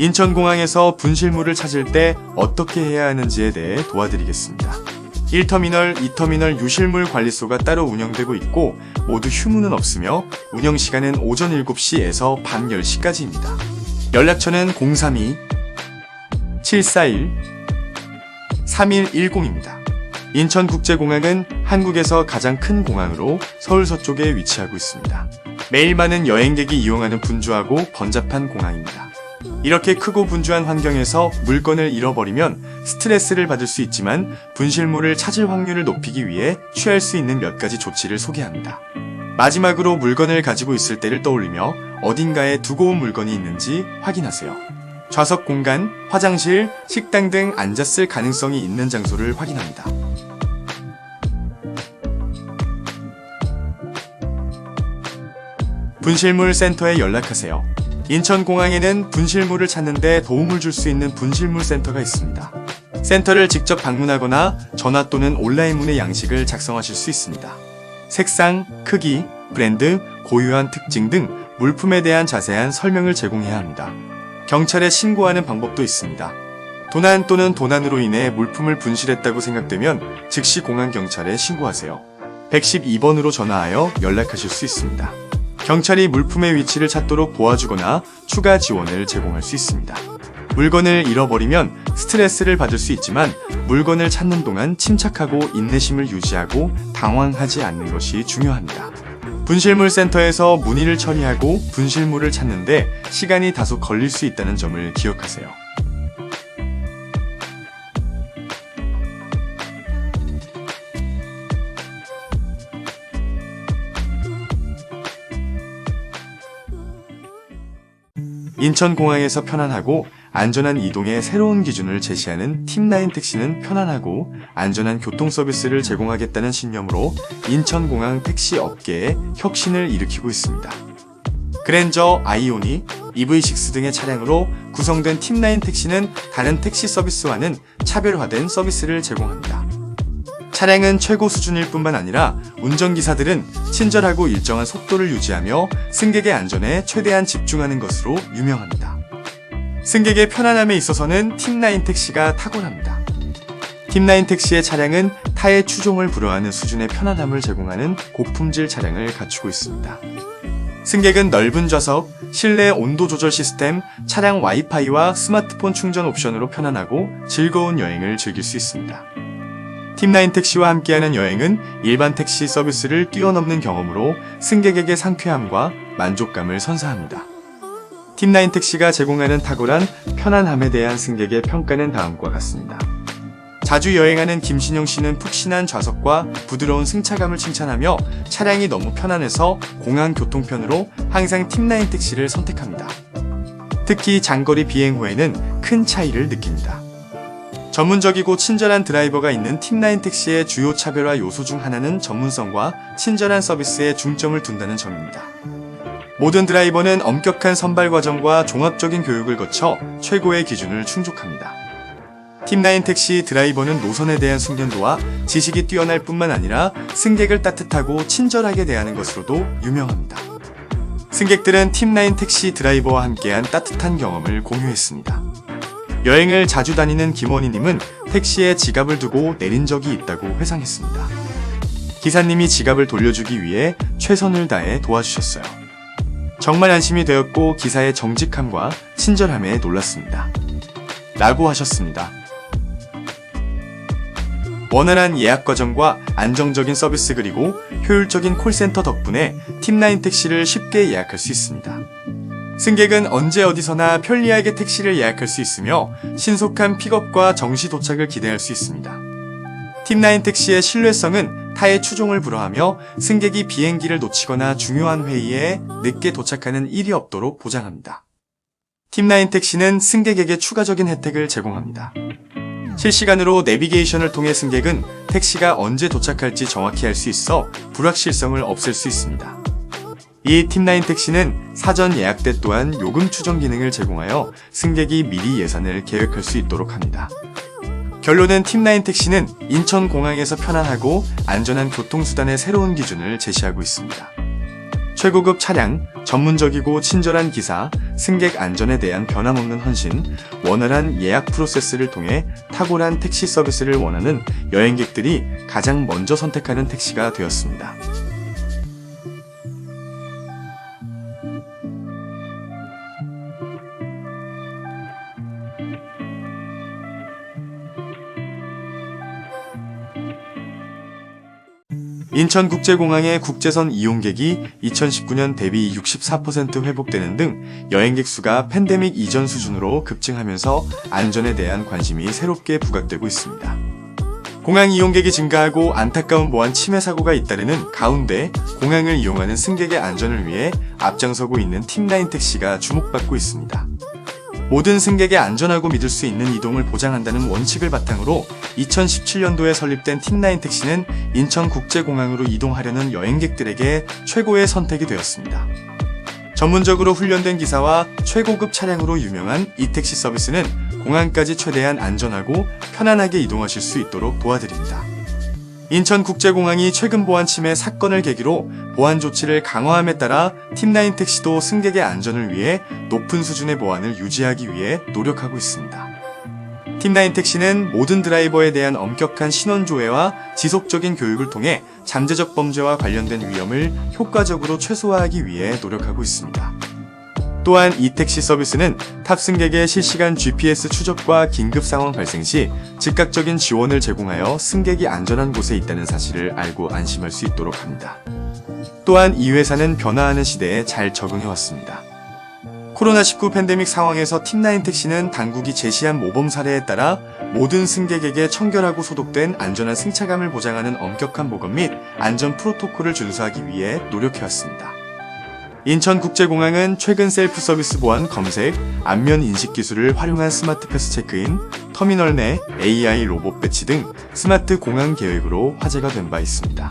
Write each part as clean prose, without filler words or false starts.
인천공항에서 분실물을 찾을 때 어떻게 해야 하는지에 대해 도와드리겠습니다. 1터미널, 2터미널 유실물 관리소가 따로 운영되고 있고 모두 휴무는 없으며 운영시간은 오전 7시에서 밤 10시까지입니다. 연락처는 032-741-3110입니다. 인천국제공항은 한국에서 가장 큰 공항으로 서울 서쪽에 위치하고 있습니다. 매일 많은 여행객이 이용하는 분주하고 번잡한 공항입니다. 이렇게 크고 분주한 환경에서 물건을 잃어버리면 스트레스를 받을 수 있지만 분실물을 찾을 확률을 높이기 위해 취할 수 있는 몇 가지 조치를 소개합니다. 마지막으로 물건을 가지고 있을 때를 떠올리며 어딘가에 두고 온 물건이 있는지 확인하세요. 좌석 공간, 화장실, 식당 등 앉았을 가능성이 있는 장소를 확인합니다. 분실물 센터에 연락하세요. 인천공항에는 분실물을 찾는데 도움을 줄 수 있는 분실물 센터가 있습니다. 센터를 직접 방문하거나 전화 또는 온라인 문의 양식을 작성하실 수 있습니다. 색상, 크기, 브랜드, 고유한 특징 등 물품에 대한 자세한 설명을 제공해야 합니다. 경찰에 신고하는 방법도 있습니다. 도난 또는 도난으로 인해 물품을 분실했다고 생각되면 즉시 공항경찰에 신고하세요. 112번으로 전화하여 연락하실 수 있습니다. 경찰이 물품의 위치를 찾도록 도와주거나 추가 지원을 제공할 수 있습니다. 물건을 잃어버리면 스트레스를 받을 수 있지만 물건을 찾는 동안 침착하고 인내심을 유지하고 당황하지 않는 것이 중요합니다. 분실물 센터에서 문의를 처리하고 분실물을 찾는데 시간이 다소 걸릴 수 있다는 점을 기억하세요. 인천공항에서 편안하고 안전한 이동의 새로운 기준을 제시하는 팀9 택시는 편안하고 안전한 교통 서비스를 제공하겠다는 신념으로 인천공항 택시 업계에 혁신을 일으키고 있습니다. 그랜저, 아이오닉, EV6 등의 차량으로 구성된 팀9 택시는 다른 택시 서비스와는 차별화된 서비스를 제공합니다. 차량은 최고 수준일 뿐만 아니라 운전기사들은 친절하고 일정한 속도를 유지하며 승객의 안전에 최대한 집중하는 것으로 유명합니다. 승객의 편안함에 있어서는 팀9 택시가 탁월합니다. 팀9 택시의 차량은 타의 추종을 불허하는 수준의 편안함을 제공하는 고품질 차량을 갖추고 있습니다. 승객은 넓은 좌석, 실내 온도 조절 시스템, 차량 와이파이와 스마트폰 충전 옵션으로 편안하고 즐거운 여행을 즐길 수 있습니다. 팀9 택시와 함께하는 여행은 일반 택시 서비스를 뛰어넘는 경험으로 승객에게 상쾌함과 만족감을 선사합니다. 팀9 택시가 제공하는 탁월한 편안함에 대한 승객의 평가는 다음과 같습니다. 자주 여행하는 김신영 씨는 푹신한 좌석과 부드러운 승차감을 칭찬하며 차량이 너무 편안해서 공항 교통편으로 항상 팀9 택시를 선택합니다. 특히 장거리 비행 후에는 큰 차이를 느낍니다. 전문적이고 친절한 드라이버가 있는 팀9 택시의 주요 차별화 요소 중 하나는 전문성과 친절한 서비스에 중점을 둔다는 점입니다. 모든 드라이버는 엄격한 선발 과정과 종합적인 교육을 거쳐 최고의 기준을 충족합니다. 팀9 택시 드라이버는 노선에 대한 숙련도와 지식이 뛰어날 뿐만 아니라 승객을 따뜻하고 친절하게 대하는 것으로도 유명합니다. 승객들은 팀9 택시 드라이버와 함께한 따뜻한 경험을 공유했습니다. 여행을 자주 다니는 김원희님은 택시에 지갑을 두고 내린 적이 있다고 회상했습니다. 기사님이 지갑을 돌려주기 위해 최선을 다해 도와주셨어요. 정말 안심이 되었고 기사의 정직함과 친절함에 놀랐습니다. 라고 하셨습니다. 원활한 예약 과정과 안정적인 서비스 그리고 효율적인 콜센터 덕분에 팀9 택시를 쉽게 예약할 수 있습니다. 승객은 언제 어디서나 편리하게 택시를 예약할 수 있으며 신속한 픽업과 정시 도착을 기대할 수 있습니다. 팀9 택시의 신뢰성은 타의 추종을 불허하며 승객이 비행기를 놓치거나 중요한 회의에 늦게 도착하는 일이 없도록 보장합니다. 팀9 택시는 승객에게 추가적인 혜택을 제공합니다. 실시간으로 내비게이션을 통해 승객은 택시가 언제 도착할지 정확히 알 수 있어 불확실성을 없앨 수 있습니다. 이 팀9 택시는 사전 예약 때 또한 요금 추정 기능을 제공하여 승객이 미리 예산을 계획할 수 있도록 합니다. 결론은 팀9 택시는 인천공항에서 편안하고 안전한 교통수단의 새로운 기준을 제시하고 있습니다. 최고급 차량, 전문적이고 친절한 기사, 승객 안전에 대한 변함없는 헌신, 원활한 예약 프로세스를 통해 탁월한 택시 서비스를 원하는 여행객들이 가장 먼저 선택하는 택시가 되었습니다. 인천국제공항의 국제선 이용객이 2019년 대비 64% 회복되는 등 여행객 수가 팬데믹 이전 수준으로 급증하면서 안전에 대한 관심이 새롭게 부각되고 있습니다. 공항 이용객이 증가하고 안타까운 보안 침해 사고가 잇따르는 가운데 공항을 이용하는 승객의 안전을 위해 앞장서고 있는 팀9 택시가 주목받고 있습니다. 모든 승객의 안전하고 믿을 수 있는 이동을 보장한다는 원칙을 바탕으로 2017년도에 설립된 팀9 택시는 인천국제공항으로 이동하려는 여행객들에게 최고의 선택이 되었습니다. 전문적으로 훈련된 기사와 최고급 차량으로 유명한 이 택시 서비스는 공항까지 최대한 안전하고 편안하게 이동하실 수 있도록 도와드립니다. 인천국제공항이 최근 보안 침해 사건을 계기로 보안 조치를 강화함에 따라 팀9 택시도 승객의 안전을 위해 높은 수준의 보안을 유지하기 위해 노력하고 있습니다. 팀9 택시는 모든 드라이버에 대한 엄격한 신원 조회와 지속적인 교육을 통해 잠재적 범죄와 관련된 위험을 효과적으로 최소화하기 위해 노력하고 있습니다. 또한 이 택시 서비스는 탑승객의 실시간 GPS 추적과 긴급 상황 발생 시 즉각적인 지원을 제공하여 승객이 안전한 곳에 있다는 사실을 알고 안심할 수 있도록 합니다. 또한 이 회사는 변화하는 시대에 잘 적응해왔습니다. 코로나19 팬데믹 상황에서 팀9 택시는 당국이 제시한 모범 사례에 따라 모든 승객에게 청결하고 소독된 안전한 승차감을 보장하는 엄격한 보건 및 안전 프로토콜을 준수하기 위해 노력해왔습니다. 인천국제공항은 최근 셀프 서비스 보안 검색, 안면 인식 기술을 활용한 스마트 패스 체크인, 터미널 내 AI 로봇 배치 등 스마트 공항 계획으로 화제가 된 바 있습니다.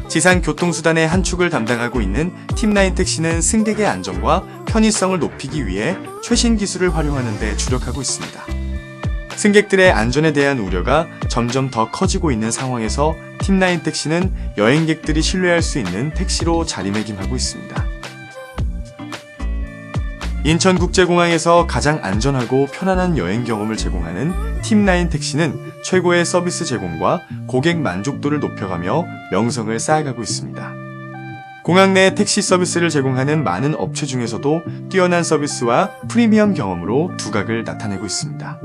지상 교통수단의 한 축을 담당하고 있는 팀9 택시는 승객의 안전과 편의성을 높이기 위해 최신 기술을 활용하는 데 주력하고 있습니다. 승객들의 안전에 대한 우려가 점점 더 커지고 있는 상황에서 팀9 택시는 여행객들이 신뢰할 수 있는 택시로 자리매김하고 있습니다. 인천국제공항에서 가장 안전하고 편안한 여행 경험을 제공하는 팀9 택시는 최고의 서비스 제공과 고객 만족도를 높여가며 명성을 쌓아가고 있습니다. 공항 내 택시 서비스를 제공하는 많은 업체 중에서도 뛰어난 서비스와 프리미엄 경험으로 두각을 나타내고 있습니다.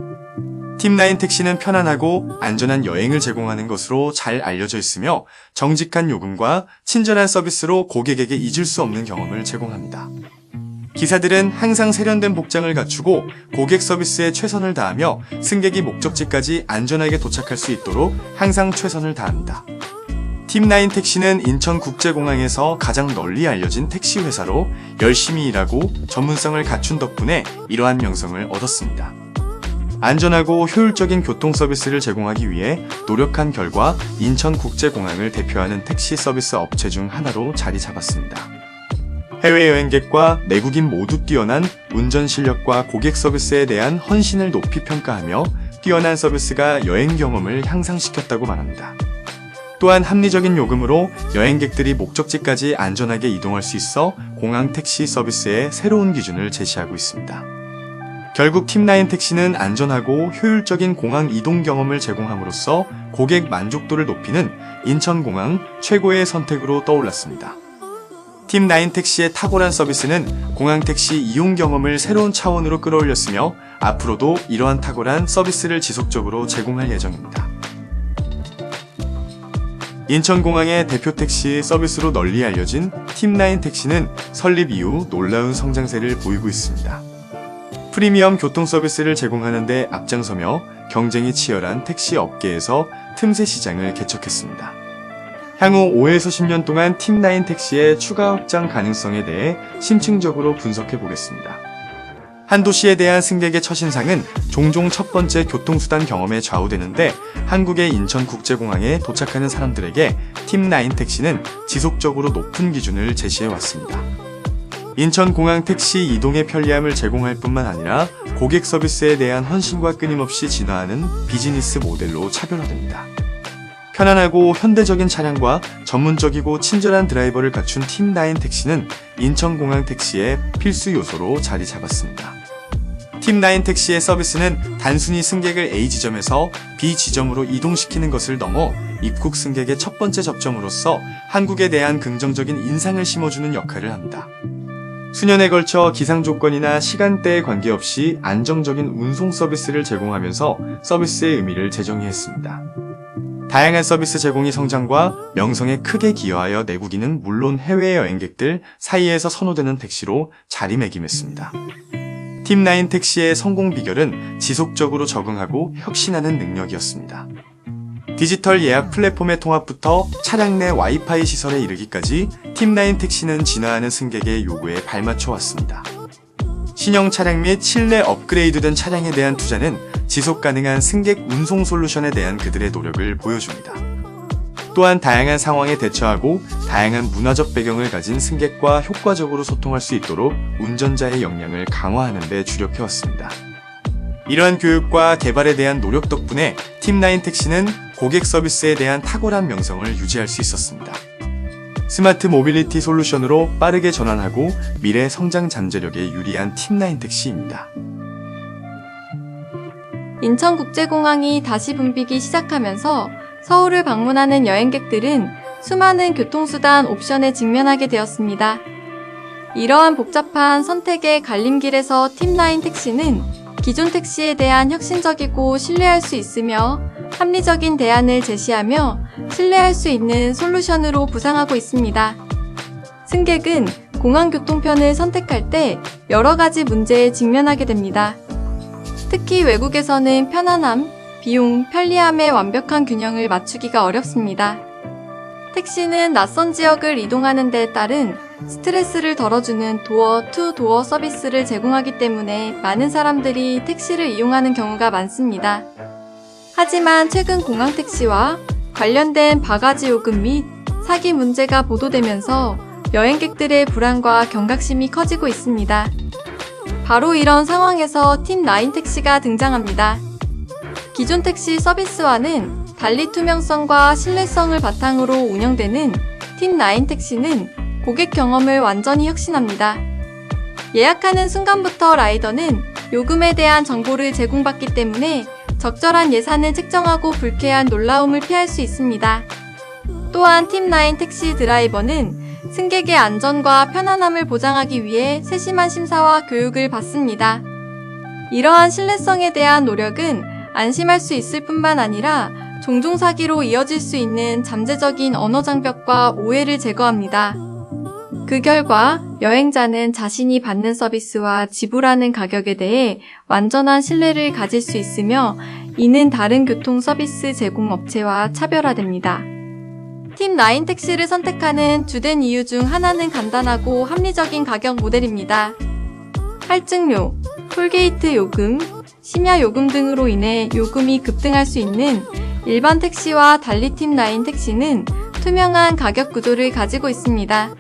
팀9 택시는 편안하고 안전한 여행을 제공하는 것으로 잘 알려져 있으며 정직한 요금과 친절한 서비스로 고객에게 잊을 수 없는 경험을 제공합니다. 기사들은 항상 세련된 복장을 갖추고 고객 서비스에 최선을 다하며 승객이 목적지까지 안전하게 도착할 수 있도록 항상 최선을 다합니다. 팀9 택시는 인천국제공항에서 가장 널리 알려진 택시 회사로 열심히 일하고 전문성을 갖춘 덕분에 이러한 명성을 얻었습니다. 안전하고 효율적인 교통 서비스를 제공하기 위해 노력한 결과 인천국제공항을 대표하는 택시 서비스 업체 중 하나로 자리 잡았습니다. 해외 여행객과 내국인 모두 뛰어난 운전 실력과 고객 서비스에 대한 헌신을 높이 평가하며 뛰어난 서비스가 여행 경험을 향상시켰다고 말합니다. 또한 합리적인 요금으로 여행객들이 목적지까지 안전하게 이동할 수 있어 공항 택시 서비스의 새로운 기준을 제시하고 있습니다. 결국 팀9 택시는 안전하고 효율적인 공항 이동 경험을 제공함으로써 고객 만족도를 높이는 인천공항 최고의 선택으로 떠올랐습니다. 팀9 택시의 탁월한 서비스는 공항 택시 이용 경험을 새로운 차원으로 끌어올렸으며 앞으로도 이러한 탁월한 서비스를 지속적으로 제공할 예정입니다. 인천공항의 대표 택시 서비스로 널리 알려진 팀9 택시는 설립 이후 놀라운 성장세를 보이고 있습니다. 프리미엄 교통 서비스를 제공하는 데 앞장서며 경쟁이 치열한 택시 업계에서 틈새 시장을 개척했습니다. 향후 5에서 10년 동안 팀9 택시의 추가 확장 가능성에 대해 심층적으로 분석해 보겠습니다. 한 도시에 대한 승객의 첫인상은 종종 첫 번째 교통수단 경험에 좌우되는데 한국의 인천국제공항에 도착하는 사람들에게 팀9 택시는 지속적으로 높은 기준을 제시해 왔습니다. 인천공항 택시 이동의 편리함을 제공할 뿐만 아니라 고객 서비스에 대한 헌신과 끊임없이 진화하는 비즈니스 모델로 차별화됩니다. 편안하고 현대적인 차량과 전문적이고 친절한 드라이버를 갖춘 팀9 택시는 인천공항 택시의 필수 요소로 자리 잡았습니다. 팀9 택시의 서비스는 단순히 승객을 A 지점에서 B 지점으로 이동시키는 것을 넘어 입국 승객의 첫 번째 접점으로서 한국에 대한 긍정적인 인상을 심어주는 역할을 합니다. 수년에 걸쳐 기상 조건이나 시간대에 관계없이 안정적인 운송 서비스를 제공하면서 서비스의 의미를 재정의했습니다. 다양한 서비스 제공이 성장과 명성에 크게 기여하여 내국인은 물론 해외 여행객들 사이에서 선호되는 택시로 자리매김했습니다. 팀9 택시의 성공 비결은 지속적으로 적응하고 혁신하는 능력이었습니다. 디지털 예약 플랫폼의 통합부터 차량 내 와이파이 시설에 이르기까지 팀9 택시는 진화하는 승객의 요구에 발맞춰 왔습니다. 신형 차량 및 실내 업그레이드된 차량에 대한 투자는 지속 가능한 승객 운송 솔루션에 대한 그들의 노력을 보여줍니다. 또한 다양한 상황에 대처하고 다양한 문화적 배경을 가진 승객과 효과적으로 소통할 수 있도록 운전자의 역량을 강화하는 데 주력해왔습니다. 이러한 교육과 개발에 대한 노력 덕분에 팀9 택시는 고객 서비스에 대한 탁월한 명성을 유지할 수 있었습니다. 스마트 모빌리티 솔루션으로 빠르게 전환하고 미래 성장 잠재력에 유리한 팀9 택시입니다. 인천국제공항이 다시 붐비기 시작하면서 서울을 방문하는 여행객들은 수많은 교통수단 옵션에 직면하게 되었습니다. 이러한 복잡한 선택의 갈림길에서 팀9 택시는 기존 택시에 대한 혁신적이고 신뢰할 수 있으며 합리적인 대안을 제시하며 신뢰할 수 있는 솔루션으로 부상하고 있습니다. 승객은 공항교통편을 선택할 때 여러 가지 문제에 직면하게 됩니다. 특히 외국에서는 편안함, 비용, 편리함의 완벽한 균형을 맞추기가 어렵습니다. 택시는 낯선 지역을 이동하는 데 따른 스트레스를 덜어주는 도어-투-도어 서비스를 제공하기 때문에 많은 사람들이 택시를 이용하는 경우가 많습니다. 하지만 최근 공항택시와 관련된 바가지 요금 및 사기 문제가 보도되면서 여행객들의 불안과 경각심이 커지고 있습니다. 바로 이런 상황에서 팀9 택시가 등장합니다. 기존 택시 서비스와는 달리 투명성과 신뢰성을 바탕으로 운영되는 팀9 택시는 고객 경험을 완전히 혁신합니다. 예약하는 순간부터 라이더는 요금에 대한 정보를 제공받기 때문에 적절한 예산을 책정하고 불쾌한 놀라움을 피할 수 있습니다. 또한 팀9 택시 드라이버는 승객의 안전과 편안함을 보장하기 위해 세심한 심사와 교육을 받습니다. 이러한 신뢰성에 대한 노력은 안심할 수 있을 뿐만 아니라 종종 사기로 이어질 수 있는 잠재적인 언어 장벽과 오해를 제거합니다. 그 결과 여행자는 자신이 받는 서비스와 지불하는 가격에 대해 완전한 신뢰를 가질 수 있으며 이는 다른 교통 서비스 제공 업체와 차별화됩니다. 팀9 택시를 선택하는 주된 이유 중 하나는 간단하고 합리적인 가격 모델입니다. 할증료, 톨게이트 요금, 심야 요금 등으로 인해 요금이 급등할 수 있는 일반 택시와 달리 팀9 택시는 투명한 가격 구조를 가지고 있습니다.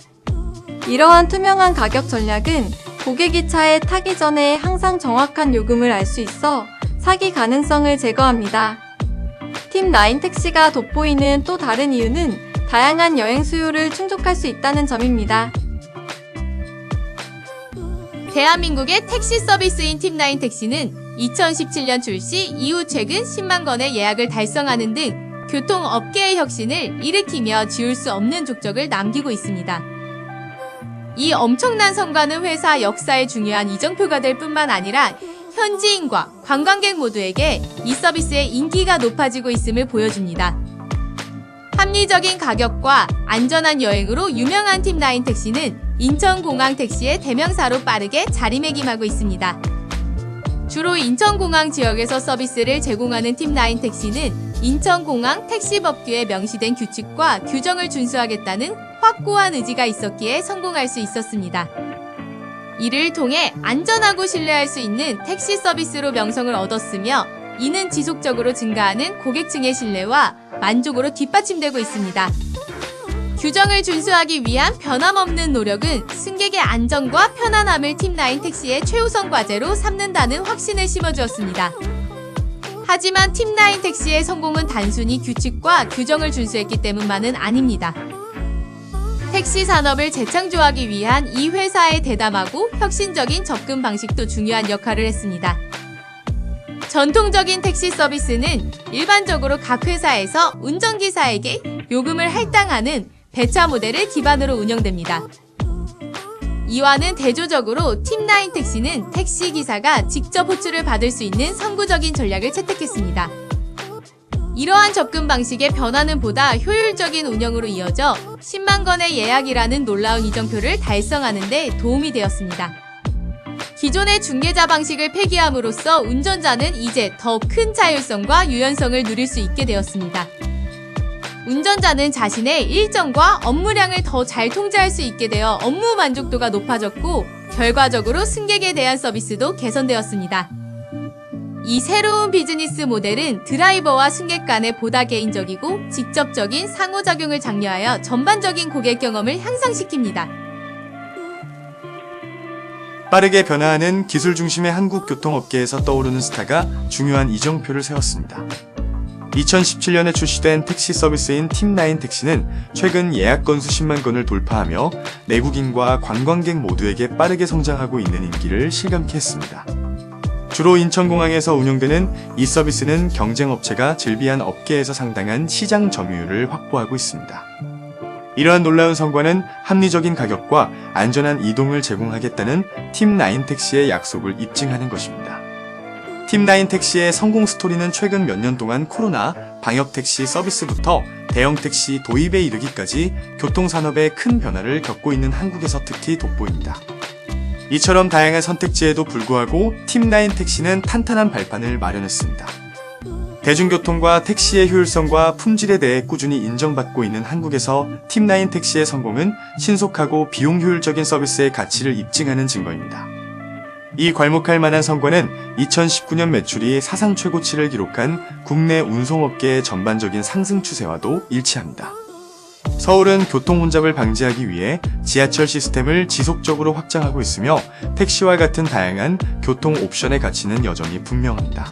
이러한 투명한 가격 전략은 고객이 차에 타기 전에 항상 정확한 요금을 알 수 있어 사기 가능성을 제거합니다. 팀9 택시가 돋보이는 또 다른 이유는 다양한 여행 수요를 충족할 수 있다는 점입니다. 대한민국의 택시 서비스인 팀9 택시는 2017년 출시 이후 최근 10만 건의 예약을 달성하는 등 교통업계의 혁신을 일으키며 지울 수 없는 족적을 남기고 있습니다. 이 엄청난 성과는 회사 역사에 중요한 이정표가 될 뿐만 아니라 현지인과 관광객 모두에게 이 서비스의 인기가 높아지고 있음을 보여줍니다. 합리적인 가격과 안전한 여행으로 유명한 팀9 택시는 인천공항 택시의 대명사로 빠르게 자리매김하고 있습니다. 주로 인천공항 지역에서 서비스를 제공하는 팀9 택시는 인천공항 택시법규에 명시된 규칙과 규정을 준수하겠다는 확고한 의지가 있었기에 성공할 수 있었습니다. 이를 통해 안전하고 신뢰할 수 있는 택시 서비스로 명성을 얻었으며 이는 지속적으로 증가하는 고객층의 신뢰와 만족으로 뒷받침되고 있습니다. 규정을 준수하기 위한 변함없는 노력은 승객의 안전과 편안함을 팀9 택시의 최우선 과제로 삼는다는 확신을 심어주었습니다. 하지만 팀9 택시의 성공은 단순히 규칙과 규정을 준수했기 때문만은 아닙니다. 택시 산업을 재창조하기 위한 이 회사의 대담하고 혁신적인 접근 방식도 중요한 역할을 했습니다. 전통적인 택시 서비스는 일반적으로 각 회사에서 운전기사에게 요금을 할당하는 배차 모델을 기반으로 운영됩니다. 이와는 대조적으로 팀9 택시는 택시기사가 직접 호출을 받을 수 있는 선구적인 전략을 채택했습니다. 이러한 접근 방식의 변화는 보다 효율적인 운영으로 이어져 10만 건의 예약이라는 놀라운 이정표를 달성하는 데 도움이 되었습니다. 기존의 중개자 방식을 폐기함으로써 운전자는 이제 더 큰 자율성과 유연성을 누릴 수 있게 되었습니다. 운전자는 자신의 일정과 업무량을 더 잘 통제할 수 있게 되어 업무 만족도가 높아졌고 결과적으로 승객에 대한 서비스도 개선되었습니다. 이 새로운 비즈니스 모델은 드라이버와 승객 간에 보다 개인적이고 직접적인 상호작용을 장려하여 전반적인 고객 경험을 향상시킵니다. 빠르게 변화하는 기술 중심의 한국 교통업계에서 떠오르는 스타가 중요한 이정표를 세웠습니다. 2017년에 출시된 택시 서비스인 팀9 택시는 최근 예약 건수 10만 건을 돌파하며 내국인과 관광객 모두에게 빠르게 성장하고 있는 인기를 실감케 했습니다. 주로 인천공항에서 운영되는 이 서비스는 경쟁업체가 즐비한 업계에서 상당한 시장 점유율을 확보하고 있습니다. 이러한 놀라운 성과는 합리적인 가격과 안전한 이동을 제공하겠다는 팀9 택시의 약속을 입증하는 것입니다. 팀9 택시의 성공 스토리는 최근 몇 년 동안 코로나, 방역 택시 서비스부터 대형 택시 도입에 이르기까지 교통산업에 큰 변화를 겪고 있는 한국에서 특히 돋보입니다. 이처럼 다양한 선택지에도 불구하고 팀9 택시는 탄탄한 발판을 마련했습니다. 대중교통과 택시의 효율성과 품질에 대해 꾸준히 인정받고 있는 한국에서 팀9 택시의 성공은 신속하고 비용 효율적인 서비스의 가치를 입증하는 증거입니다. 이 괄목할 만한 성과는 2019년 매출이 사상 최고치를 기록한 국내 운송업계의 전반적인 상승 추세와도 일치합니다. 서울은 교통 혼잡을 방지하기 위해 지하철 시스템을 지속적으로 확장하고 있으며 택시와 같은 다양한 교통 옵션의 가치는 여전히 분명합니다.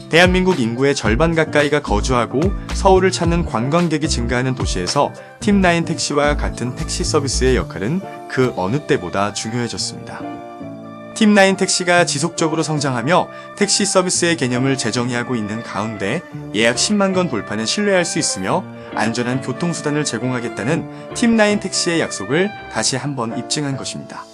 대한민국 인구의 절반 가까이가 거주하고 서울을 찾는 관광객이 증가하는 도시에서 팀9 택시와 같은 택시 서비스의 역할은 그 어느 때보다 중요해졌습니다. 팀9 택시가 지속적으로 성장하며 택시 서비스의 개념을 재정의하고 있는 가운데 예약 10만 건 돌파는 신뢰할 수 있으며 안전한 교통수단을 제공하겠다는 팀9 택시의 약속을 다시 한번 입증한 것입니다.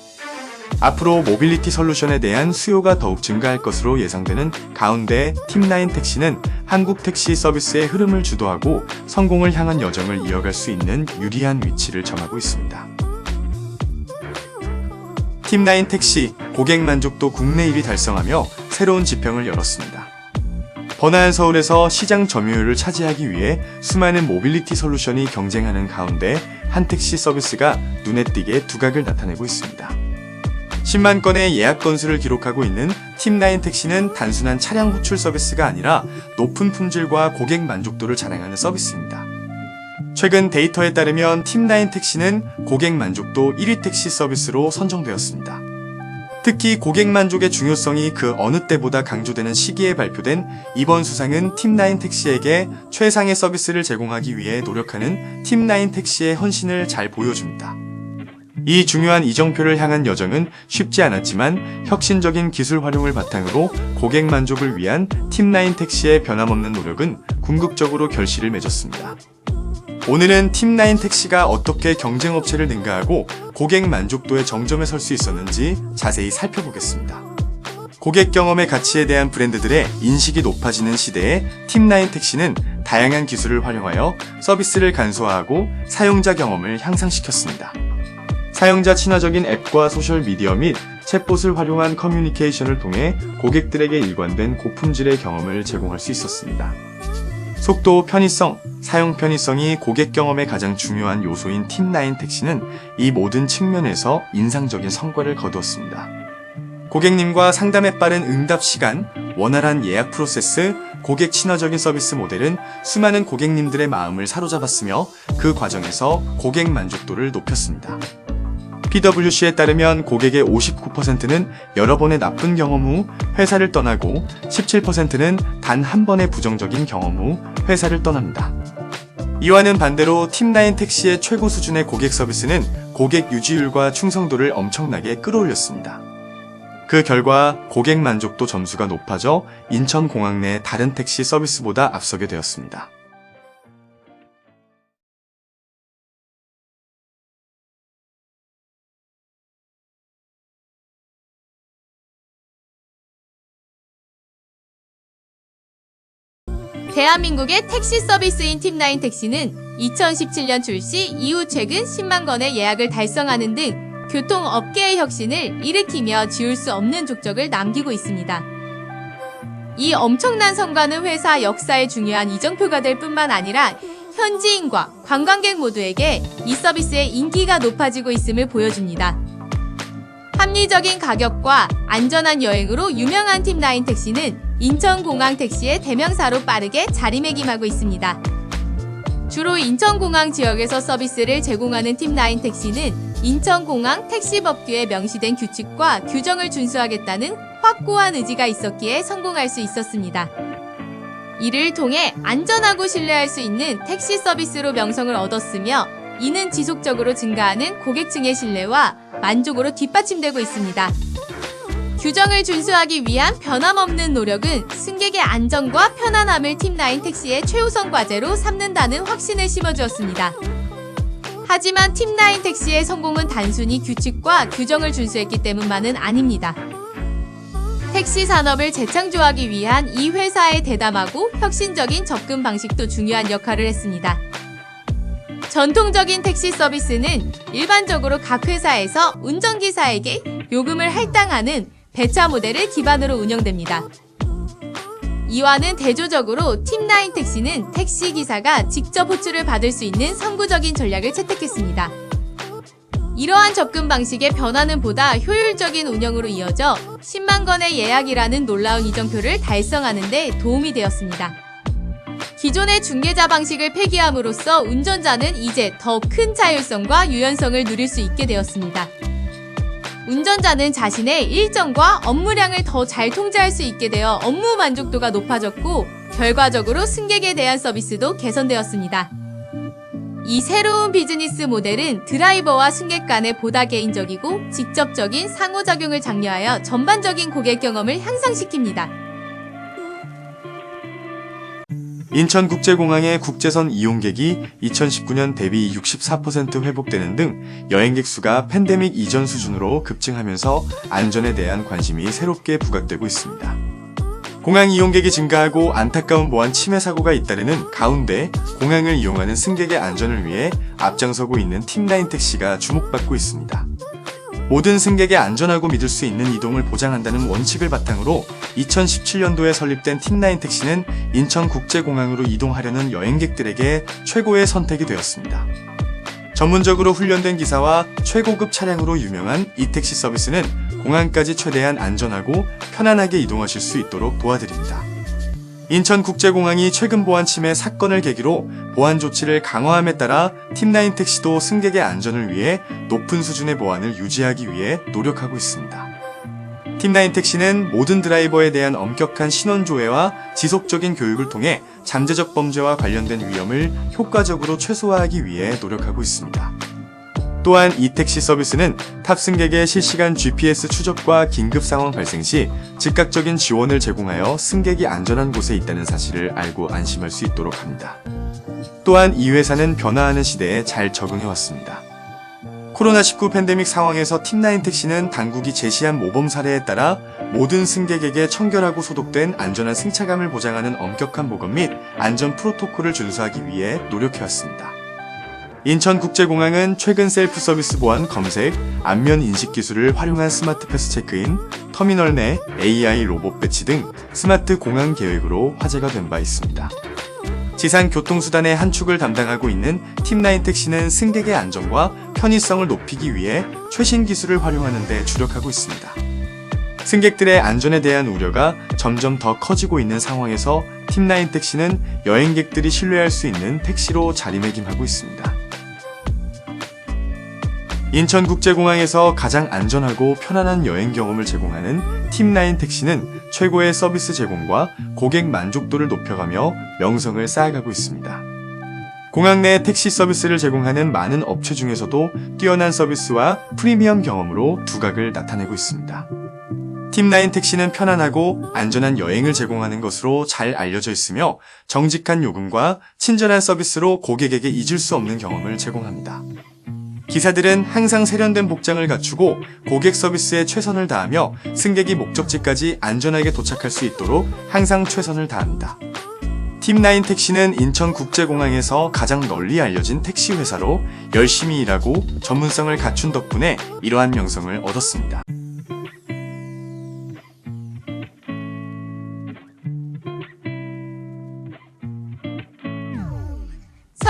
앞으로 모빌리티 솔루션에 대한 수요가 더욱 증가할 것으로 예상되는 가운데 팀9 택시는 한국 택시 서비스의 흐름을 주도하고 성공을 향한 여정을 이어갈 수 있는 유리한 위치를 점하고 있습니다. 팀9 택시 고객 만족도 국내 1위 달성하며 새로운 지평을 열었습니다. 번화한 서울에서 시장 점유율을 차지하기 위해 수많은 모빌리티 솔루션이 경쟁하는 가운데 한 택시 서비스가 눈에 띄게 두각을 나타내고 있습니다. 10만 건의 예약 건수를 기록하고 있는 팀9 택시는 단순한 차량 호출 서비스가 아니라 높은 품질과 고객 만족도를 자랑하는 서비스입니다. 최근 데이터에 따르면 팀9 택시는 고객 만족도 1위 택시 서비스로 선정되었습니다. 특히 고객 만족의 중요성이 그 어느 때보다 강조되는 시기에 발표된 이번 수상은 팀9 택시에게 최상의 서비스를 제공하기 위해 노력하는 팀9 택시의 헌신을 잘 보여줍니다. 이 중요한 이정표를 향한 여정은 쉽지 않았지만 혁신적인 기술 활용을 바탕으로 고객 만족을 위한 팀9 택시의 변함없는 노력은 궁극적으로 결실을 맺었습니다. 오늘은 팀9 택시가 어떻게 경쟁업체를 능가하고 고객 만족도의 정점에 설 수 있었는지 자세히 살펴보겠습니다. 고객 경험의 가치에 대한 브랜드들의 인식이 높아지는 시대에 팀9 택시는 다양한 기술을 활용하여 서비스를 간소화하고 사용자 경험을 향상시켰습니다. 사용자 친화적인 앱과 소셜미디어 및 챗봇을 활용한 커뮤니케이션을 통해 고객들에게 일관된 고품질의 경험을 제공할 수 있었습니다. 속도, 편의성, 사용 편의성이 고객 경험의 가장 중요한 요소인 팀9 택시는 이 모든 측면에서 인상적인 성과를 거두었습니다. 고객님과 상담에 빠른 응답 시간, 원활한 예약 프로세스, 고객 친화적인 서비스 모델은 수많은 고객님들의 마음을 사로잡았으며 그 과정에서 고객 만족도를 높였습니다. PwC에 따르면 고객의 59%는 여러 번의 나쁜 경험 후 회사를 떠나고 17%는 단 한 번의 부정적인 경험 후 회사를 떠납니다. 이와는 반대로 팀9 택시의 최고 수준의 고객 서비스는 고객 유지율과 충성도를 엄청나게 끌어올렸습니다. 그 결과 고객 만족도 점수가 높아져 인천공항 내 다른 택시 서비스보다 앞서게 되었습니다. 대한민국의 택시 서비스인 팀9 택시는 2017년 출시 이후 최근 10만 건의 예약을 달성하는 등 교통업계의 혁신을 일으키며 지울 수 없는 족적을 남기고 있습니다. 이 엄청난 성과는 회사 역사에 중요한 이정표가 될 뿐만 아니라 현지인과 관광객 모두에게 이 서비스의 인기가 높아지고 있음을 보여줍니다. 합리적인 가격과 안전한 여행으로 유명한 팀9 택시는 인천공항 택시의 대명사로 빠르게 자리매김하고 있습니다. 주로 인천공항 지역에서 서비스를 제공하는 팀9 택시는 인천공항 택시법규에 명시된 규칙과 규정을 준수하겠다는 확고한 의지가 있었기에 성공할 수 있었습니다. 이를 통해 안전하고 신뢰할 수 있는 택시 서비스로 명성을 얻었으며 이는 지속적으로 증가하는 고객층의 신뢰와 만족으로 뒷받침되고 있습니다. 규정을 준수하기 위한 변함없는 노력은 승객의 안전과 편안함을 팀9 택시의 최우선 과제로 삼는다는 확신을 심어주었습니다. 하지만 팀9 택시의 성공은 단순히 규칙과 규정을 준수했기 때문만은 아닙니다. 택시 산업을 재창조하기 위한 이 회사의 대담하고 혁신적인 접근 방식도 중요한 역할을 했습니다. 전통적인 택시 서비스는 일반적으로 각 회사에서 운전기사에게 요금을 할당하는 배차 모델을 기반으로 운영됩니다. 이와는 대조적으로 팀9 택시는 택시기사가 직접 호출을 받을 수 있는 선구적인 전략을 채택했습니다. 이러한 접근 방식의 변화는 보다 효율적인 운영으로 이어져 10만 건의 예약이라는 놀라운 이정표를 달성하는 데 도움이 되었습니다. 기존의 중개자 방식을 폐기함으로써 운전자는 이제 더 큰 자율성과 유연성을 누릴 수 있게 되었습니다. 운전자는 자신의 일정과 업무량을 더 잘 통제할 수 있게 되어 업무 만족도가 높아졌고 결과적으로 승객에 대한 서비스도 개선되었습니다. 이 새로운 비즈니스 모델은 드라이버와 승객 간의 보다 개인적이고 직접적인 상호작용을 장려하여 전반적인 고객 경험을 향상시킵니다. 인천국제공항의 국제선 이용객이 2019년 대비 64% 회복되는 등 여행객 수가 팬데믹 이전 수준으로 급증하면서 안전에 대한 관심이 새롭게 부각되고 있습니다. 공항 이용객이 증가하고 안타까운 보안 침해 사고가 잇따르는 가운데 공항을 이용하는 승객의 안전을 위해 앞장서고 있는 팀9 택시가 주목받고 있습니다. 모든 승객의 안전하고 믿을 수 있는 이동을 보장한다는 원칙을 바탕으로 2017년도에 설립된 팀9 택시는 인천국제공항으로 이동하려는 여행객들에게 최고의 선택이 되었습니다. 전문적으로 훈련된 기사와 최고급 차량으로 유명한 이 택시 서비스는 공항까지 최대한 안전하고 편안하게 이동하실 수 있도록 도와드립니다. 인천국제공항이 최근 보안 침해 사건을 계기로 보안 조치를 강화함에 따라 팀9 택시도 승객의 안전을 위해 높은 수준의 보안을 유지하기 위해 노력하고 있습니다. 팀9 택시는 모든 드라이버에 대한 엄격한 신원 조회와 지속적인 교육을 통해 잠재적 범죄와 관련된 위험을 효과적으로 최소화하기 위해 노력하고 있습니다. 또한 이 택시 서비스는 탑승객의 실시간 GPS 추적과 긴급 상황 발생 시 즉각적인 지원을 제공하여 승객이 안전한 곳에 있다는 사실을 알고 안심할 수 있도록 합니다. 또한 이 회사는 변화하는 시대에 잘 적응해왔습니다. 코로나19 팬데믹 상황에서 팀9 택시는 당국이 제시한 모범 사례에 따라 모든 승객에게 청결하고 소독된 안전한 승차감을 보장하는 엄격한 보건 및 안전 프로토콜을 준수하기 위해 노력해왔습니다. 인천국제공항은 최근 셀프 서비스 보안 검색, 안면 인식 기술을 활용한 스마트 패스 체크인, 터미널 내 AI 로봇 배치 등 스마트 공항 계획으로 화제가 된 바 있습니다. 지상 교통수단의 한 축을 담당하고 있는 팀9 택시는 승객의 안전과 편의성을 높이기 위해 최신 기술을 활용하는 데 주력하고 있습니다. 승객들의 안전에 대한 우려가 점점 더 커지고 있는 상황에서 팀9 택시는 여행객들이 신뢰할 수 있는 택시로 자리매김하고 있습니다. 인천국제공항에서 가장 안전하고 편안한 여행 경험을 제공하는 팀9 택시는 최고의 서비스 제공과 고객 만족도를 높여가며 명성을 쌓아가고 있습니다. 공항 내 택시 서비스를 제공하는 많은 업체 중에서도 뛰어난 서비스와 프리미엄 경험으로 두각을 나타내고 있습니다. 팀9 택시는 편안하고 안전한 여행을 제공하는 것으로 잘 알려져 있으며 정직한 요금과 친절한 서비스로 고객에게 잊을 수 없는 경험을 제공합니다. 기사들은 항상 세련된 복장을 갖추고 고객 서비스에 최선을 다하며 승객이 목적지까지 안전하게 도착할 수 있도록 항상 최선을 다합니다. 팀9 택시는 인천국제공항에서 가장 널리 알려진 택시 회사로 열심히 일하고 전문성을 갖춘 덕분에 이러한 명성을 얻었습니다.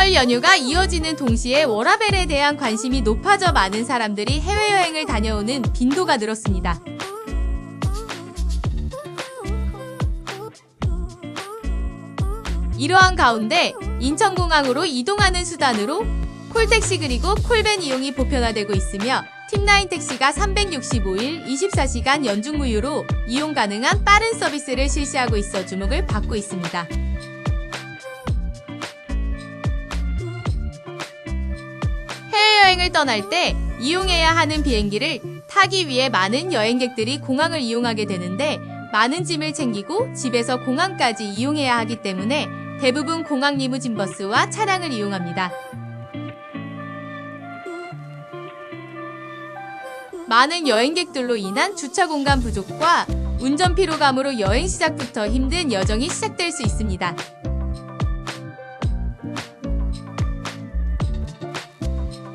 설 연휴가 이어지는 동시에 워라밸에 대한 관심이 높아져 많은 사람들이 해외여행을 다녀오는 빈도가 늘었습니다. 이러한 가운데 인천공항으로 이동하는 수단으로 콜택시 그리고 콜밴 이용이 보편화되고 있으며 팀9 택시가 365일 24시간 연중 무휴로 이용 가능한 빠른 서비스를 실시하고 있어 주목을 받고 있습니다. 해외여행을 떠날 때 이용해야 하는 비행기를 타기 위해 많은 여행객들이 공항을 이용하게 되는데 많은 짐을 챙기고 집에서 공항까지 이용해야 하기 때문에 대부분 공항 리무진 버스와 차량을 이용합니다. 많은 여행객들로 인한 주차 공간 부족과 운전 피로감으로 여행 시작부터 힘든 여정이 시작될 수 있습니다.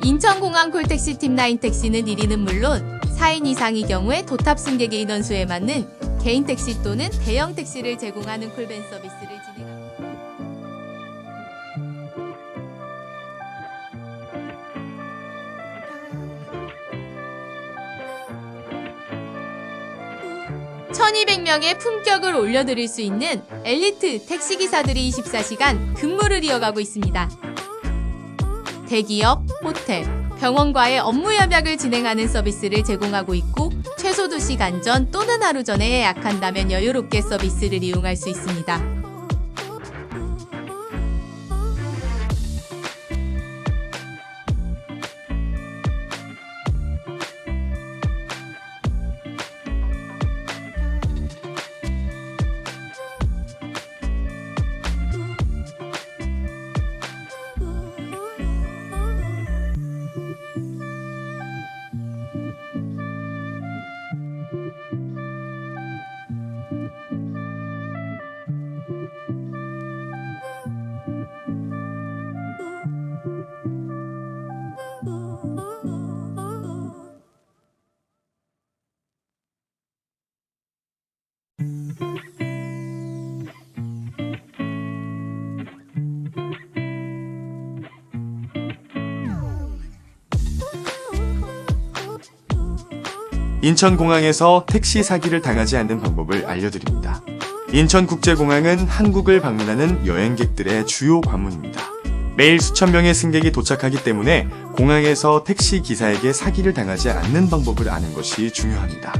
인천공항 콜택시 팀9 택시는 1인은 물론 4인 이상의 경우에 도탑 승객의 인원수에 맞는 개인 택시 또는 대형 택시를 제공하는 콜밴 서비스를 진행합니다. (1200명의) 품격을 올려드릴 수 있는 엘리트 택시기사들이 24시간 근무를 이어가고 있습니다. 대기업, 호텔, 병원과의 업무 협약을 진행하는 서비스를 제공하고 있고 최소 2시간 전 또는 하루 전에 예약한다면 여유롭게 서비스를 이용할 수 있습니다. 인천공항에서 택시 사기를 당하지 않는 방법을 알려드립니다. 인천국제공항은 한국을 방문하는 여행객들의 주요 관문입니다. 매일 수천 명의 승객이 도착하기 때문에 공항에서 택시 기사에게 사기를 당하지 않는 방법을 아는 것이 중요합니다.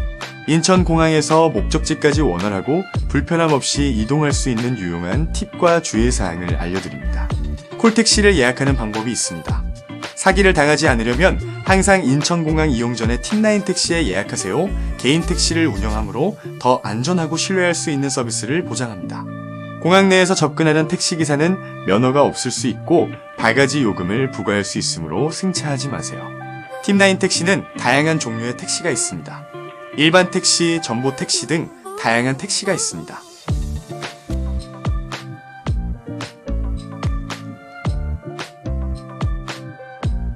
인천공항에서 목적지까지 원활하고 불편함 없이 이동할 수 있는 유용한 팁과 주의사항을 알려드립니다. 콜택시를 예약하는 방법이 있습니다. 사기를 당하지 않으려면 항상 인천공항 이용 전에 팀9 택시에 예약하세요. 개인 택시를 운영하므로 더 안전하고 신뢰할 수 있는 서비스를 보장합니다. 공항 내에서 접근하는 택시기사는 면허가 없을 수 있고 바가지 요금을 부과할 수 있으므로 승차하지 마세요. 팀9 택시는 다양한 종류의 택시가 있습니다. 일반 택시, 전보 택시 등 다양한 택시가 있습니다.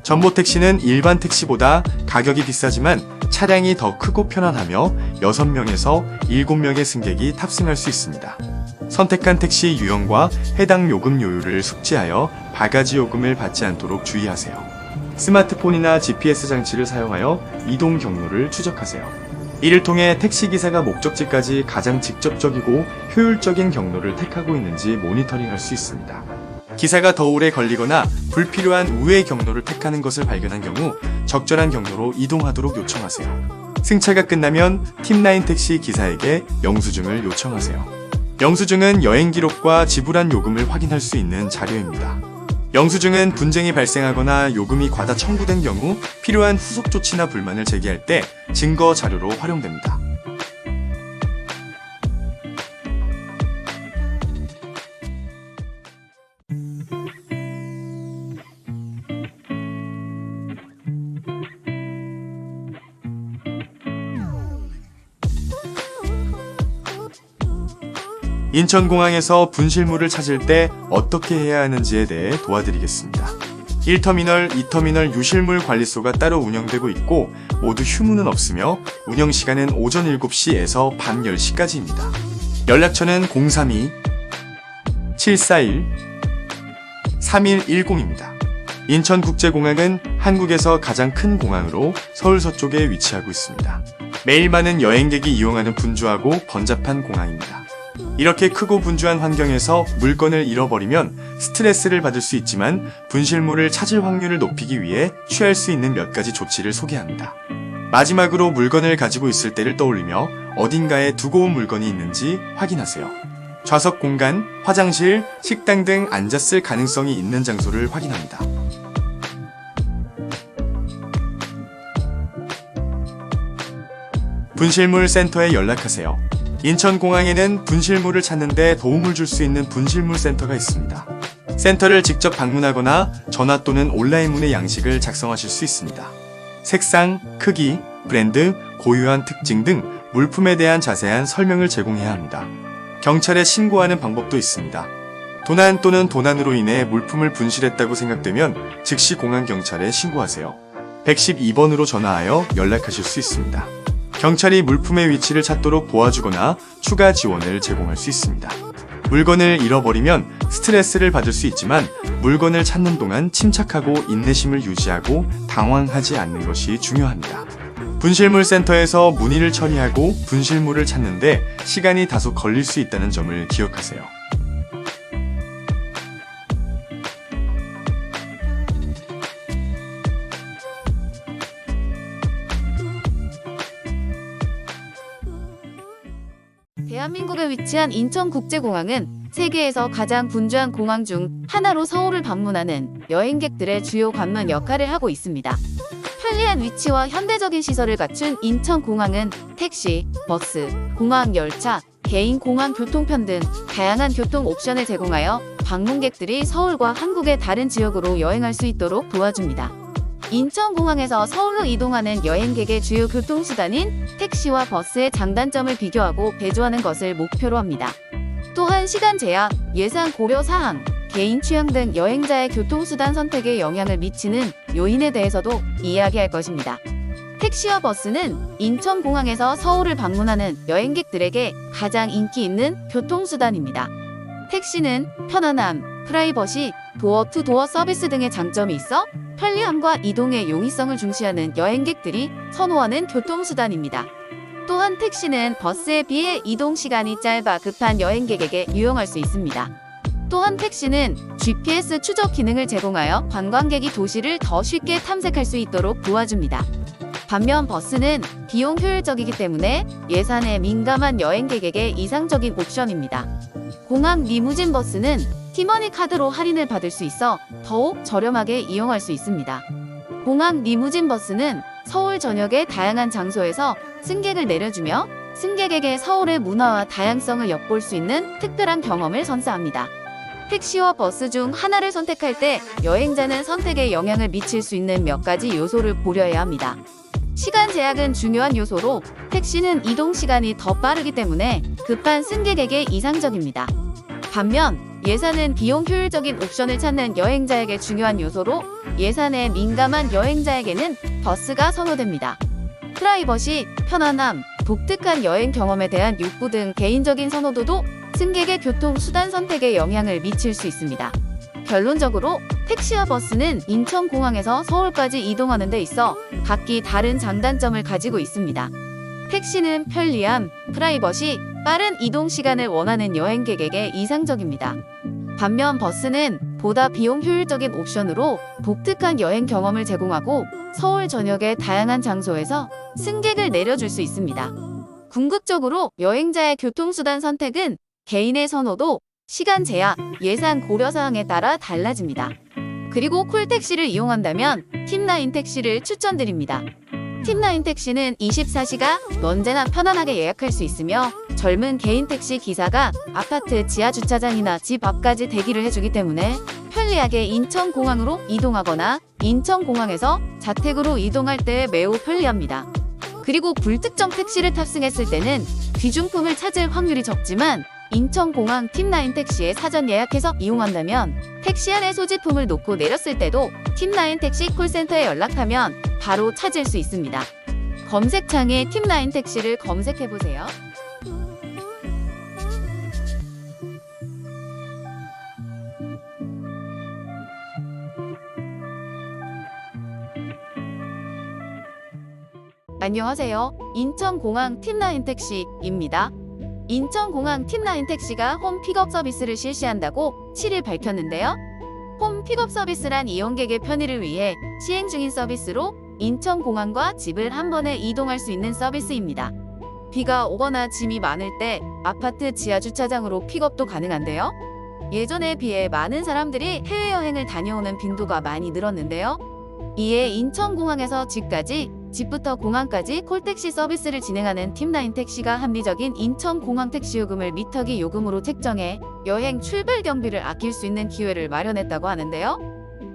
전보 택시는 일반 택시보다 가격이 비싸지만 차량이 더 크고 편안하며 6명에서 7명의 승객이 탑승할 수 있습니다. 선택한 택시 유형과 해당 요금 요율을 숙지하여 바가지 요금을 받지 않도록 주의하세요. 스마트폰이나 GPS 장치를 사용하여 이동 경로를 추적하세요. 이를 통해 택시기사가 목적지까지 가장 직접적이고 효율적인 경로를 택하고 있는지 모니터링할 수 있습니다. 기사가 더 오래 걸리거나 불필요한 우회 경로를 택하는 것을 발견한 경우 적절한 경로로 이동하도록 요청하세요. 승차가 끝나면 팀9 택시 기사에게 영수증을 요청하세요. 영수증은 여행 기록과 지불한 요금을 확인할 수 있는 자료입니다. 영수증은 분쟁이 발생하거나 요금이 과다 청구된 경우 필요한 후속 조치나 불만을 제기할 때 증거 자료로 활용됩니다. 인천공항에서 분실물을 찾을 때 어떻게 해야 하는지에 대해 도와드리겠습니다. 1터미널, 2터미널 유실물 관리소가 따로 운영되고 있고 모두 휴무는 없으며 운영시간은 오전 7시에서 밤 10시까지입니다. 연락처는 032-741-3110입니다. 인천국제공항은 한국에서 가장 큰 공항으로 서울 서쪽에 위치하고 있습니다. 매일 많은 여행객이 이용하는 분주하고 번잡한 공항입니다. 이렇게 크고 분주한 환경에서 물건을 잃어버리면 스트레스를 받을 수 있지만 분실물을 찾을 확률을 높이기 위해 취할 수 있는 몇 가지 조치를 소개합니다. 마지막으로 물건을 가지고 있을 때를 떠올리며 어딘가에 두고 온 물건이 있는지 확인하세요. 좌석 공간, 화장실, 식당 등 앉았을 가능성이 있는 장소를 확인합니다. 분실물 센터에 연락하세요. 인천공항에는 분실물을 찾는데 도움을 줄 수 있는 분실물 센터가 있습니다. 센터를 직접 방문하거나 전화 또는 온라인문의 양식을 작성하실 수 있습니다. 색상, 크기, 브랜드, 고유한 특징 등 물품에 대한 자세한 설명을 제공해야 합니다. 경찰에 신고하는 방법도 있습니다. 도난 또는 도난으로 인해 물품을 분실했다고 생각되면 즉시 공항경찰에 신고하세요. 112번으로 전화하여 연락하실 수 있습니다. 경찰이 물품의 위치를 찾도록 도와주거나 추가 지원을 제공할 수 있습니다. 물건을 잃어버리면 스트레스를 받을 수 있지만 물건을 찾는 동안 침착하고 인내심을 유지하고 당황하지 않는 것이 중요합니다. 분실물 센터에서 문의를 처리하고 분실물을 찾는데 시간이 다소 걸릴 수 있다는 점을 기억하세요. 대한민국에 위치한 인천국제공항은 세계에서 가장 분주한 공항 중 하나로 서울을 방문하는 여행객들의 주요 관문 역할을 하고 있습니다. 편리한 위치와 현대적인 시설을 갖춘 인천공항은 택시, 버스, 공항 열차, 개인 공항 교통편 등 다양한 교통 옵션을 제공하여 방문객들이 서울과 한국의 다른 지역으로 여행할 수 있도록 도와줍니다. 인천공항에서 서울로 이동하는 여행객의 주요 교통수단인 택시와 버스의 장단점을 비교하고 배조하는 것을 목표로 합니다. 또한 시간 제약, 예산 고려 사항, 개인 취향 등 여행자의 교통수단 선택에 영향을 미치는 요인에 대해서도 이야기할 것입니다. 택시와 버스는 인천공항에서 서울을 방문하는 여행객들에게 가장 인기 있는 교통수단입니다. 택시는 편안함, 프라이버시, 도어-투-도어 서비스 등의 장점이 있어 편리함과 이동의 용이성을 중시하는 여행객들이 선호하는 교통수단입니다. 또한 택시는 버스에 비해 이동 시간이 짧아 급한 여행객에게 유용할 수 있습니다. 또한 택시는 GPS 추적 기능을 제공하여 관광객이 도시를 더 쉽게 탐색할 수 있도록 도와줍니다. 반면 버스는 비용 효율적이기 때문에 예산에 민감한 여행객에게 이상적인 옵션입니다. 공항 리무진 버스는 티머니 카드로 할인을 받을 수 있어 더욱 저렴하게 이용할 수 있습니다. 공항 리무진 버스는 서울 전역의 다양한 장소에서 승객을 내려주며 승객에게 서울의 문화와 다양성을 엿볼 수 있는 특별한 경험을 선사합니다. 택시와 버스 중 하나를 선택할 때 여행자는 선택에 영향을 미칠 수 있는 몇 가지 요소를 고려해야 합니다. 시간 제약은 중요한 요소로 택시는 이동 시간이 더 빠르기 때문에 급한 승객에게 이상적입니다. 반면 예산은 비용 효율적인 옵션을 찾는 여행자에게 중요한 요소로 예산에 민감한 여행자에게는 버스가 선호됩니다. 프라이버시, 편안함, 독특한 여행 경험에 대한 욕구 등 개인적인 선호도도 승객의 교통수단 선택에 영향을 미칠 수 있습니다. 결론적으로 택시와 버스는 인천공항에서 서울까지 이동하는 데 있어 각기 다른 장단점을 가지고 있습니다. 택시는 편리함, 프라이버시, 빠른 이동 시간을 원하는 여행객에게 이상적입니다. 반면 버스는 보다 비용 효율적인 옵션으로 독특한 여행 경험을 제공하고 서울 전역의 다양한 장소에서 승객을 내려줄 수 있습니다. 궁극적으로 여행자의 교통수단 선택은 개인의 선호도, 시간 제약, 예산 고려사항에 따라 달라집니다. 그리고 콜택시를 이용한다면 팀9 택시를 추천드립니다. 팀9 택시는 24시간 언제나 편안하게 예약할 수 있으며 젊은 개인 택시 기사가 아파트 지하 주차장이나 집 앞까지 대기를 해주기 때문에 편리하게 인천공항으로 이동하거나 인천공항에서 자택으로 이동할 때 매우 편리합니다. 그리고 불특정 택시를 탑승했을 때는 귀중품을 찾을 확률이 적지만 인천공항 팀9 택시에 사전 예약해서 이용한다면 택시 안에 소지품을 놓고 내렸을 때도 팀9 택시 콜센터에 연락하면 바로 찾을 수 있습니다. 검색창에 팀9 택시를 검색해보세요. 안녕하세요. 인천공항 팀9 택시입니다. 인천공항 팀9 택시가 홈 픽업 서비스를 실시한다고 7일 밝혔는데요. 홈 픽업 서비스란 이용객의 편의를 위해 시행 중인 서비스로 인천공항과 집을 한 번에 이동할 수 있는 서비스입니다. 비가 오거나 짐이 많을 때 아파트 지하 주차장으로 픽업도 가능한데요. 예전에 비해 많은 사람들이 해외여행을 다녀오는 빈도가 많이 늘었는데요. 이에 인천공항에서 집까지, 집부터 공항까지 콜택시 서비스를 진행하는 팀9 택시가 합리적인 인천공항 택시 요금을 미터기 요금으로 책정해 여행 출발 경비를 아낄 수 있는 기회를 마련했다고 하는데요.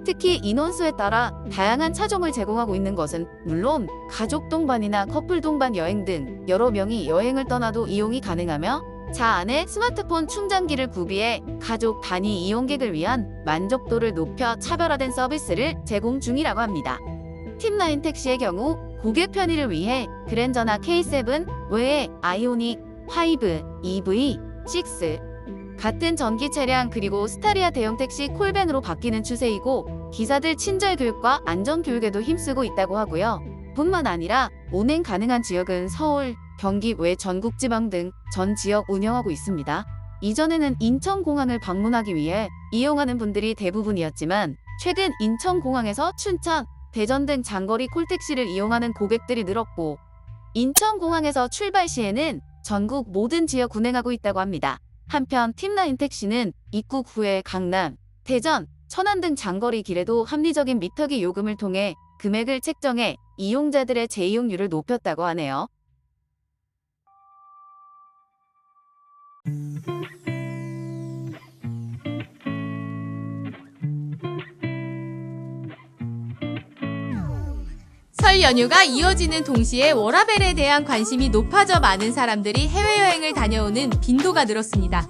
특히 인원수에 따라 다양한 차종을 제공하고 있는 것은 물론 가족 동반이나 커플 동반 여행 등 여러 명이 여행을 떠나도 이용이 가능하며 차 안에 스마트폰 충전기를 구비해 가족 단위 이용객을 위한 만족도를 높여 차별화된 서비스를 제공 중이라고 합니다. 팀9 택시의 경우 고객 편의를 위해 그랜저나 K7 외에 아이오닉, 5, EV, 6 같은 전기 차량 그리고 스타리아 대형 택시 콜밴으로 바뀌는 추세이고 기사들 친절 교육과 안전 교육에도 힘쓰고 있다고 하고요. 뿐만 아니라 운행 가능한 지역은 서울, 경기 외 전국 지방 등 전 지역 운영하고 있습니다. 이전에는 인천공항을 방문하기 위해 이용하는 분들이 대부분이었지만 최근 인천공항에서 춘천, 대전 등 장거리 콜택시를 이용하는 고객들이 늘었고 인천공항에서 출발 시에는 전국 모든 지역 운행하고 있다고 합니다. 한편 팀9 택시는 입국 후에 강남, 대전, 천안 등 장거리 길에도 합리적인 미터기 요금을 통해 금액을 책정해 이용자들의 재이용률을 높였다고 하네요. 설 연휴가 이어지는 동시에 워라밸에 대한 관심이 높아져 많은 사람들이 해외여행을 다녀오는 빈도가 늘었습니다.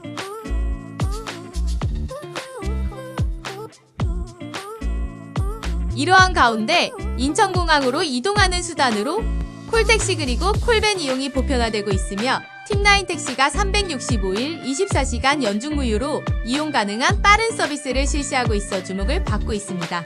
이러한 가운데 인천공항으로 이동하는 수단으로 콜택시 그리고 콜밴 이용이 보편화되고 있으며 팀9 택시가 365일 24시간 연중 무휴로 이용 가능한 빠른 서비스를 실시하고 있어 주목을 받고 있습니다.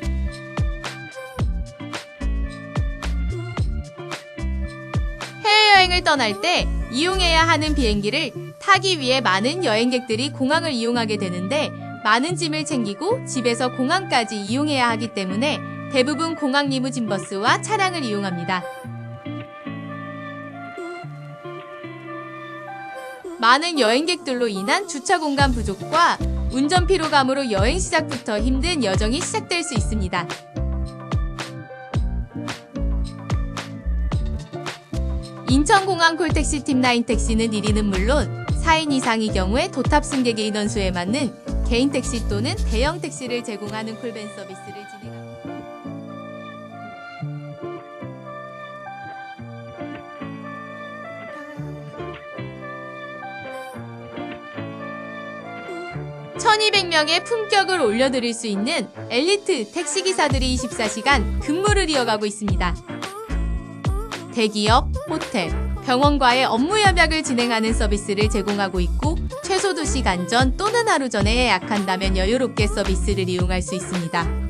해외여행을 떠날 때 이용해야 하는 비행기를 타기 위해 많은 여행객들이 공항을 이용하게 되는데 많은 짐을 챙기고 집에서 공항까지 이용해야 하기 때문에 대부분 공항 리무진 버스와 차량을 이용합니다. 많은 여행객들로 인한 주차 공간 부족과 운전 피로감으로 여행 시작부터 힘든 여정이 시작될 수 있습니다. 인천공항 콜택시 팀9 택시는 1인은 물론 4인 이상의 경우에 도탑 승객의 인원수에 맞는 개인 택시 또는 대형 택시를 제공하는 콜밴 서비스를 진행합니다. (1200명의) 품격을 올려드릴 수 있는 엘리트 택시기사들이 24시간 근무를 이어가고 있습니다. 대기업, 호텔, 병원과의 업무 협약을 진행하는 서비스를 제공하고 있고 최소 2시간 전 또는 하루 전에 예약한다면 여유롭게 서비스를 이용할 수 있습니다.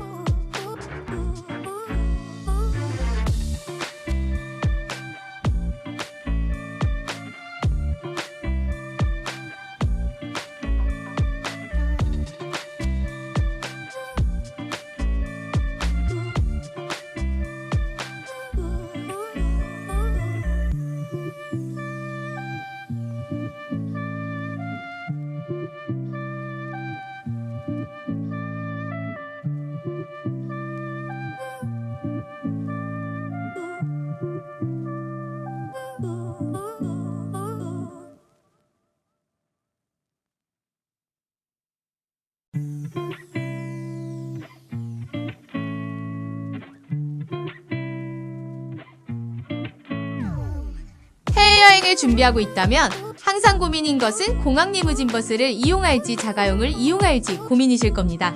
해외여행을 준비하고 있다면 항상 고민인 것은 공항 리무진 버스를 이용할지 자가용을 이용할지 고민이실 겁니다.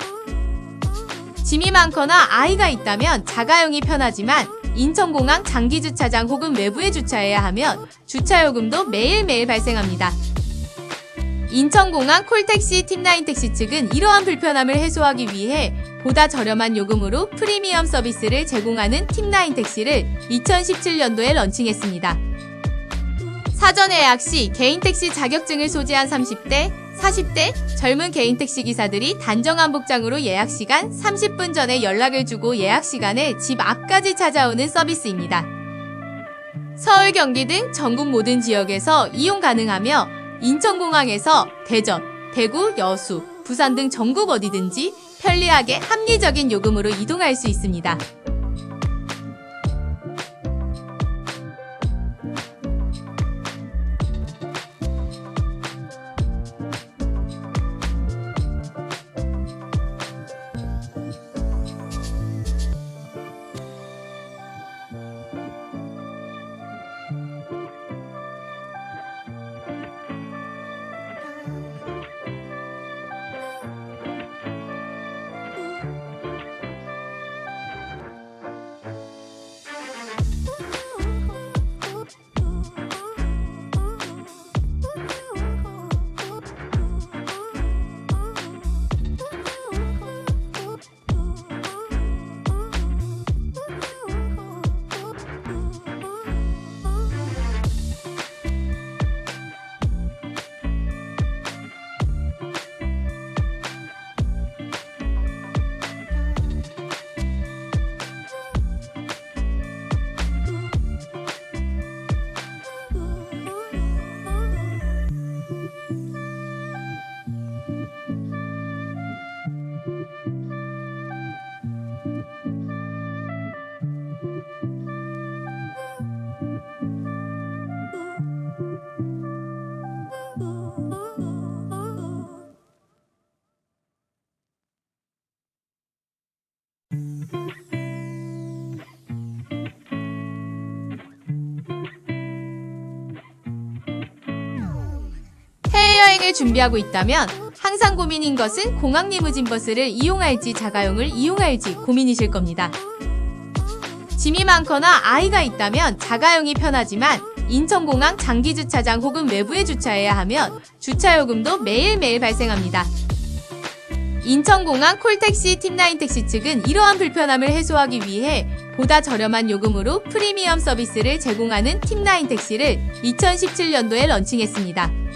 짐이 많거나 아이가 있다면 자가용이 편하지만 인천공항 장기주차장 혹은 외부에 주차해야 하면 주차요금도 매일매일 발생합니다. 인천공항 콜택시 팀9택시 측은 이러한 불편함을 해소하기 위해 보다 저렴한 요금으로 프리미엄 서비스를 제공하는 팀9택시를 2017년도에 런칭했습니다. 사전 예약 시 개인택시 자격증을 소지한 30대, 40대 젊은 개인택시 기사들이 단정한 복장으로 예약 시간 30분 전에 연락을 주고 예약 시간에 집 앞까지 찾아오는 서비스입니다. 서울, 경기 등 전국 모든 지역에서 이용 가능하며 인천공항에서 대전, 대구, 여수, 부산 등 전국 어디든지 편리하게 합리적인 요금으로 이동할 수 있습니다. 해외여행을 준비하고 있다면 항상 고민인 것은 공항 리무진 버스를 이용할지 자가용을 이용할지 고민이실 겁니다. 짐이 많거나 아이가 있다면 자가용이 편하지만 인천공항 장기주차장 혹은 외부에 주차해야 하면 주차요금도 매일매일 발생합니다. 인천공항 콜택시 팀9택시 측은 이러한 불편함을 해소하기 위해 보다 저렴한 요금으로 프리미엄 서비스를 제공하는 팀9택시를 2017년도에 런칭했습니다.